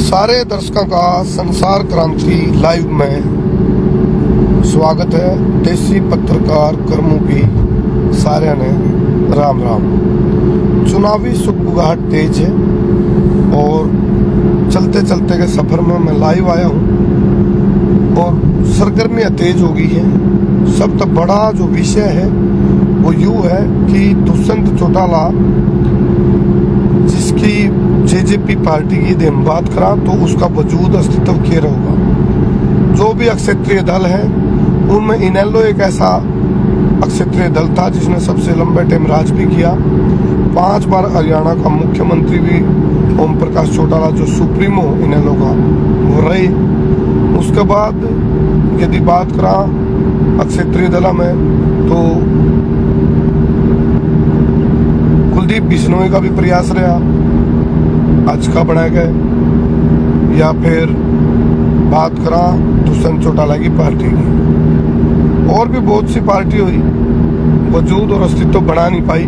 सारे दर्शकों का संसार क्रांति लाइव में स्वागत है। देसी पत्रकार कर्मों की सारे ने राम राम। चुनावी सुगबुगाहट तेज है और चलते चलते के सफर में मैं लाइव आया हूँ और सरगर्मियाँ तेज हो गई है। सबसे बड़ा जो विषय है वो यूँ है कि दुष्यंत चौटाला जिसकी जेजेपी पार्टी की यदि हम बात करा तो उसका वजूद अस्तित्व क्या रहेगा। जो भी अक्षेत्रीय दल है उनमें इनेलो एक ऐसा अक्षेत्रीय दल था जिसने सबसे लंबे टाइम राज भी किया। 5 बार हरियाणा का मुख्यमंत्री भी ओम प्रकाश चौटाला जो सुप्रीमो इनेलो का वो रहे। उसके बाद यदि बात करा अक्षेत्रीय दल में तो कुलदीप बिश्नोई का भी प्रयास रहा, आज का बनाए गए। या फिर बात करा दुष्यंत चौटाला की पार्टी की, और भी बहुत सी पार्टी हुई वजूद और अस्तित्व बना नहीं पाई।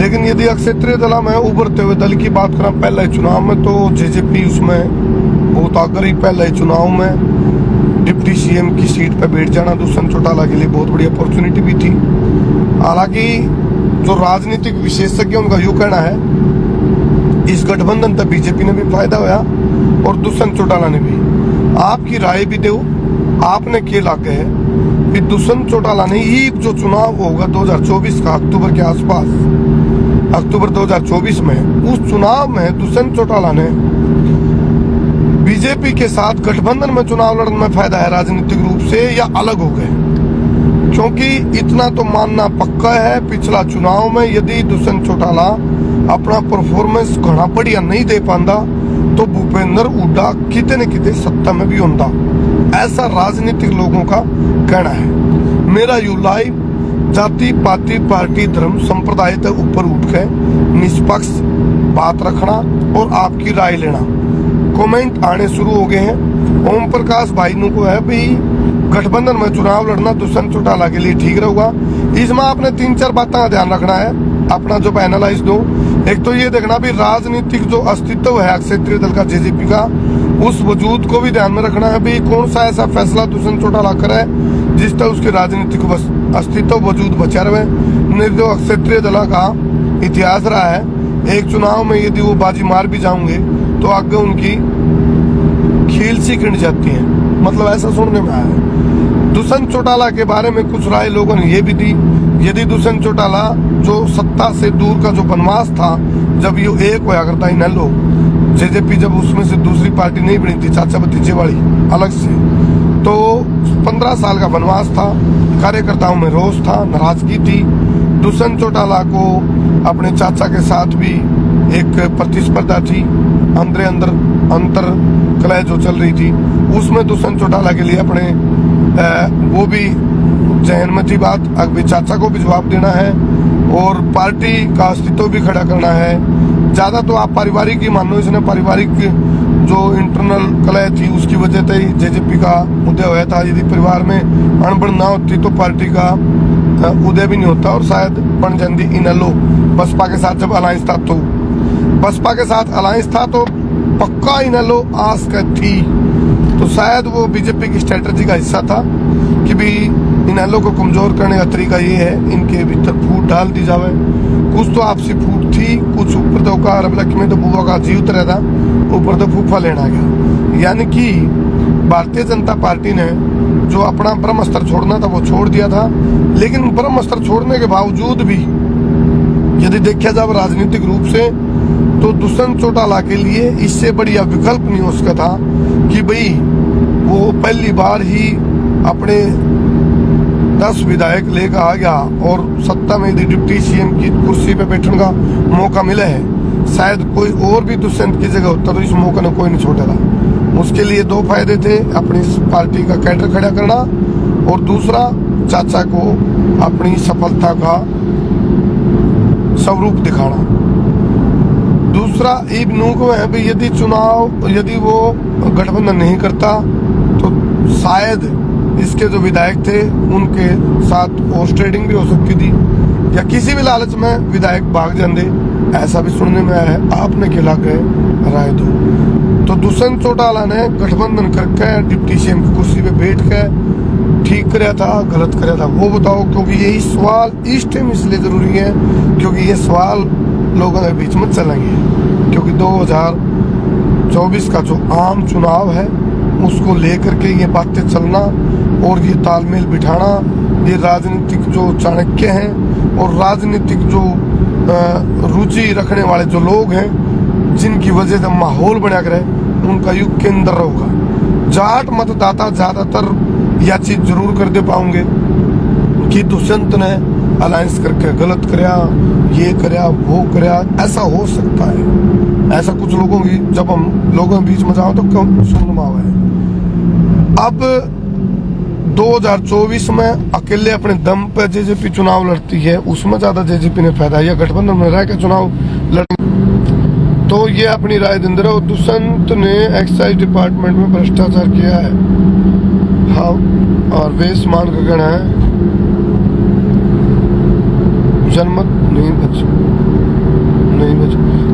लेकिन यदि अक्षेत्रीय दल में उभरते हुए दल की बात करा पहले चुनाव में तो जेजेपी उसमें बहुत आगे रही। पहले चुनाव में डिप्टी सीएम की सीट पर बैठ जाना दुष्यंत चौटाला के लिए बहुत बड़ी अपॉर्चुनिटी भी थी। हालांकि जो राजनीतिक विशेषज्ञों का यूँ कहना है इस गठबंधन तक बीजेपी ने भी फायदा होया और दुष्यंत चौटाला ने भी। आपकी राय भी दो, आपने क्या लागे है कि दुष्यंत चौटाला ने ये जो चुनाव होगा 2024 का अक्टूबर के आसपास, अक्टूबर 2024 में, उस चुनाव में दुष्यंत चौटाला ने बीजेपी के साथ गठबंधन में चुनाव लड़ने में फायदा है राजनीतिक रूप से या अलग हो गए। क्योंकि इतना तो मानना पक्का है पिछला चुनाव में यदि दुष्यंत चौटाला अपना परफॉर्मेंस घना बढ़िया नहीं दे पाता तो भूपेंद्र हुड्डा किते न किते सत्ता में भी होता, ऐसा राजनीतिक लोगों का कहना है। मेरा यू लाइव जाति पाति पार्टी धर्म संप्रदाय तक ऊपर उठ के निष्पक्ष बात रखना और आपकी राय लेना। कमेंट आने शुरू हो गए हैं। ओम प्रकाश भाई नु को है भाई गठबंधन में चुनाव लड़ना दुष्यंत चौटाला के लिए ठीक रहेगा। इसमें आपने 3-4 बातों का ध्यान रखना है, अपना जो एनालाइज दो। एक तो ये देखना भी राजनीतिक जो अस्तित्व है क्षेत्रीय दल का जेजेपी का, उस वजूद को भी ध्यान में रखना है भी कौन सा ऐसा फैसला दुष्यंत चौटाला करे जिस तरह उसके राजनीतिक अस्तित्व वजूद बचा रहे। नहीं तो क्षेत्रीय दल का इतिहास रहा है, एक चुनाव में यदि वो बाजी मार भी जाओगे तो आगे उनकी खील सी खिंड जाती है, मतलब ऐसा सुनने में आया है। दुष्यंत चौटाला के बारे में कुछ राय लोगों ने ये भी दी, यदि दुष्यंत चौटाला जो सत्ता से दूर का जो वनवास था जब ये एक होया करता इनेलो जेजेपी, जब उसमें से दूसरी पार्टी नहीं बनी थी चाचा भतीजे वाली अलग से, तो 15 साल का वनवास था, कार्यकर्ताओं में रोष था, नाराजगी थी। दुष्यंत चौटाला को अपने चाचा के साथ भी एक प्रतिस्पर्धा थी, अंतर कलह जो चल रही थी उसमें दुष्यंत चौटाला के लिए अपने वो भी जहन में थी बात, अभी चाचा को भी जवाब देना है और पार्टी का अस्तित्व भी खड़ा करना है। ज्यादा तो आप पारिवारिक ही मानो, इसने पारिवारिक जो इंटरनल कलह थी उसकी वजह से ही जेजेपी का उदय हुआ था। यदि परिवार में अनबन ना होती तो पार्टी का उदय भी नहीं होता और शायद बन जाती इनेलो। बसपा के साथ जब अलायंस था तो बसपा के साथ अलायंस था तो पक्का इनेलो आस का थी, तो शायद वो बीजेपी की स्ट्रेटजी का हिस्सा था कि भी इनेलो को कमजोर करने का तरीका ये है इनके भीतर फूट डाल दी जावे। कुछ तो आपसी फूट थी, कुछ ऊपर तो का रबलक में तो बुआ का जीवित रहता, ऊपर तो फूफा लेना गया। यानी कि भारतीय जनता पार्टी ने जो अपना ब्रह्म अस्त्र छोड़ना था वो छोड़ दिया था। लेकिन ब्रह्म अस्त्र छोड़ने के बावजूद भी यदि देखा जाए राजनीतिक रूप से तो दुष्यंत चौटाला के लिए इससे बढ़िया विकल्प नहीं हो सकता था कि भाई वो पहली बार ही अपने 10 विधायक लेकर आ गया और सत्ता में यदि डिप्टी सीएम की कुर्सी पे बैठने का मौका मिला है। शायद कोई और भी दुष्यंत की जगह होता तो इस मौका ने कोई नहीं छोड़ेगा। उसके लिए 2 फायदे थे, अपनी पार्टी का कैडर खड़ा करना और दूसरा चाचा को अपनी सफलता का स्वरूप दिखाना। दूसरा ईब नू को है भी यदि वो गठबंधन नहीं करता तो शायद इसके जो विधायक थे उनके साथ हॉर्स ट्रेडिंग भी हो सकती थी या किसी भी लालच में विधायक भाग जाते, ऐसा भी सुनने में आया है। आपने क्या लग गए राय दो। तो दुष्यंत चौटाला ने गठबंधन करके डिप्टी सीएम की कुर्सी पे बैठ के ठीक कराया था, गलत कराया था, वो बताओ। क्योंकि यही सवाल इस टाइम इसलिए जरूरी है क्योंकि ये सवाल लोगों के बीच में चलेंगे, क्योंकि 2024 का जो आम चुनाव है उसको लेकर के ये बातें चलना और ये तालमेल बिठाना, ये राजनीतिक जो चाणक्य हैं और राजनीतिक जो रुचि रखने वाले जो लोग हैं, जिनकी वजह से माहौल बना कर उनका युग के अंदर होगा। जाट मतदाता ज्यादातर यह चीज जरूर कर दे पाओगे कि दुष्यंत ने अलायंस करके गलत कराया, ये कराया, वो कराया। ऐसा हो सकता है, ऐसा कुछ लोगों की जब हम लोगों के बीच में जाओ तो कम सुनना हुआ है। अब 2024 में अकेले अपने दम पे जेजेपी चुनाव लड़ती है, उसमें ज्यादा जेजेपी ने फायदा, या गठबंधन में रह के चुनाव लड़, तो ये अपनी राय देंगे रहो। दुष्यंत ने एक्साइज डिपार्टमेंट में भ्रष्टाचार किया है, हाँ, और वेश मान का कहना है जनमत नहीं बच।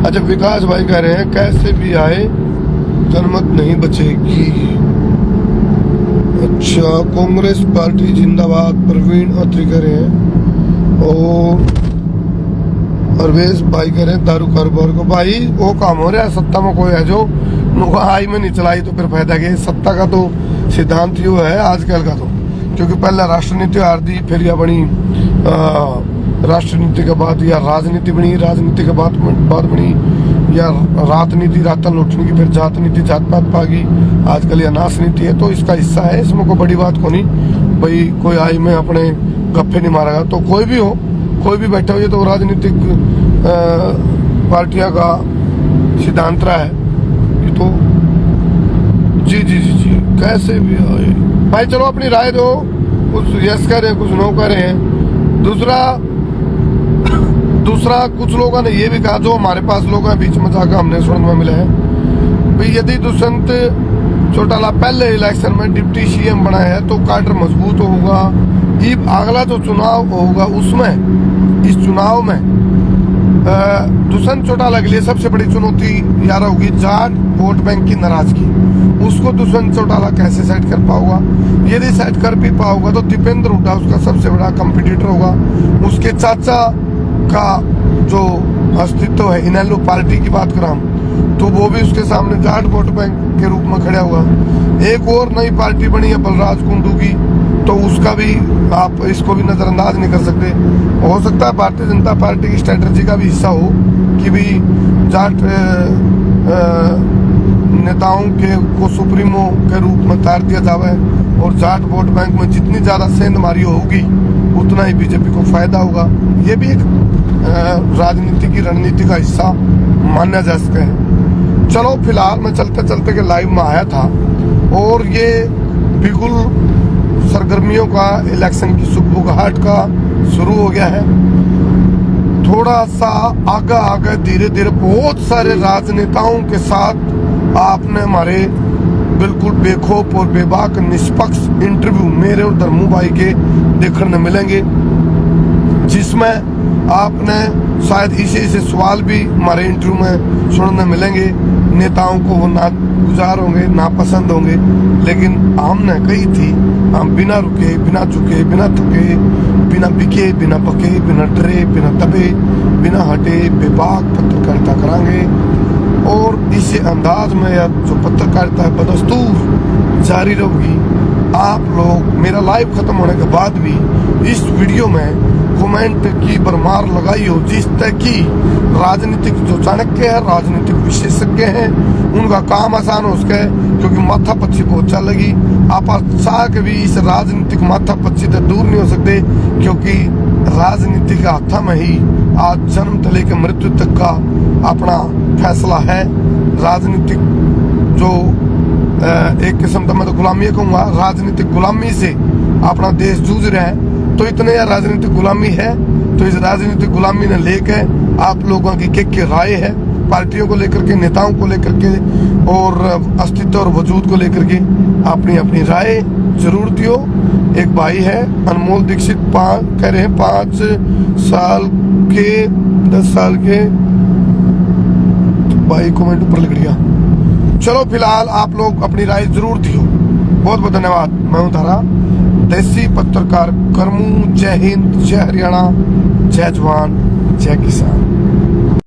अच्छा, विकास भाई कह रहे हैं कैसे भी आए जनमत नहीं बचेगी। अच्छा, कांग्रेस पार्टी जिंदाबाद, प्रवीण अत्री कह रहे हैं। और अरवेश भाई कह रहे हैं दारू कारोबार को। भाई वो काम हो रहा है, सत्ता में कोई है जो हाई में नहीं चलाई तो फिर फायदा क्या। सत्ता का तो सिद्धांत यो है आजकल का, तो क्योंकि पहले राष्ट्रनीति हार दी, फिर यह बनी राष्ट्रनीति के बाद या राजनीति बनी, राजनीति के बाद बनी या राजनीति रातन लुटने की, फिर जात नीति जात पात पागी, आजकल यह नाश नीति है। तो इसका हिस्सा है, इसमें कोई बड़ी बात को नहीं भाई। कोई आई में अपने गप्पे नहीं मारेगा, तो कोई भी हो, कोई भी बैठा हो, ये तो राजनीतिक पार्टियां का सिद्धांत रहा है ये तो। जी जी जी जी, कैसे भी आए भाई, चलो अपनी राय दो, कुछ यस कह रहे हैं, कुछ नो कह रहे हैं। दूसरा कुछ लोगों ने ये भी कहा, जो हमारे पास लोग हैं बीच में जाकर हमने सुनने में मिला है भाई, यदि दुष्यंत चौटाला पहले इलेक्शन में डिप्टी सीएम बना है तो काडर मजबूत होगा। ये अगला जो चुनाव होगा उसमें, इस चुनाव में दुष्यंत चौटाला के लिए सबसे बड़ी चुनौती यार होगी जाट वोट बैंक की नाराजगी। उसको दुष्यंत चौटाला कैसे सेट कर पाऊंगा? यदि सेट कर भी पाऊंगा तो दीपेंद्र हुड्डा उसका सबसे बड़ा कंपटीटर होगा। उसके चाचा का जो अस्तित्व है, इनेलो पार्टी की बात करा तो वो भी उसके सामने जाट वोट बैंक के रूप में खड़ा हुआ। एक और नई पार्टी बनी है बलराज कुंडू की, तो उसका भी आप इसको भी नजरअंदाज नहीं कर सकते। हो सकता है भारतीय जनता पार्टी की स्ट्रेटजी का भी हिस्सा हो कि भी जाट नेताओं के को सुप्रीमो के रूप में तार दिया जावे और जाट वोट बैंक में जितनी ज्यादा सेंधमारी होगी उतना ही बीजेपी को फायदा होगा। ये भी एक राजनीति की रणनीति का हिस्सा माना जा सकता है। चलो फिलहाल मैं चलते चलते के लाइव में आया था और ये बिल्कुल सरगर्मियों का इलेक्शन की सुगबुगाहट का शुरू हो गया है। थोड़ा सा आगे आगे धीरे धीरे बहुत सारे राजनेताओं के साथ आपने हमारे बिल्कुल बेखौफ और बेबाक निष्पक्ष इंटरव्यू मेरे और धर्मू भाई के देखने मिलेंगे, जिसमें आपने शायद इसे सवाल भी हमारे इंटरव्यू में सुनने मिलेंगे। नेताओं को वो ना गुजार होंगे, ना पसंद होंगे, लेकिन हमने कही थी हम बिना रुके, बिना झुके, बिना थके, बिना बिके, बिना पके, बिना डरे, बिना दबे, बिना हटे बेबाक पत्रकारिता करांगे। और इसी अंदाज में यह जो पत्रकारिता है बदस्तूर जारी रहेगी। आप लोग मेरा लाइव खत्म होने के बाद भी इस वीडियो में कमेंट की भरमार लगाई हो, जिस तरह की राजनीतिक जो चाणक्य है, राजनीतिक विशेषज्ञ हैं, उनका काम आसान हो सके, क्योंकि माथापच्ची बहुत चल लगी। आप चाह के भी इस राजनीतिक माथापच्ची से दूर नहीं हो सकते, क्योंकि राजनीति के हाथ में ही आज जन्म से लेकर मृत्यु तक का अपना फैसला है। राजनीतिक जो एक किस्म का मैं तो गुलामी कहूँगा, राजनीतिक गुलामी से अपना देश जूझ रहा है। तो इतने राजनीतिक गुलामी है, तो इस राजनीतिक गुलामी ने लेकर आप लोगों की क्या राय है पार्टियों को लेकर के, नेताओं को लेकर के और अस्तित्व और वजूद को लेकर के अपनी अपनी राय जरूर दियो। एक भाई है अनमोल दीक्षित कह रहे हैं 5 साल के 10 साल के भाई कमेंट ऊपर लिख दिया। चलो फिलहाल आप लोग अपनी राय जरूर दियो। बहुत बहुत धन्यवाद। मैं हूं धारा, देसी पत्रकार करमू। जय हिंद, जय हरियाणा, जय जवान, जय किसान।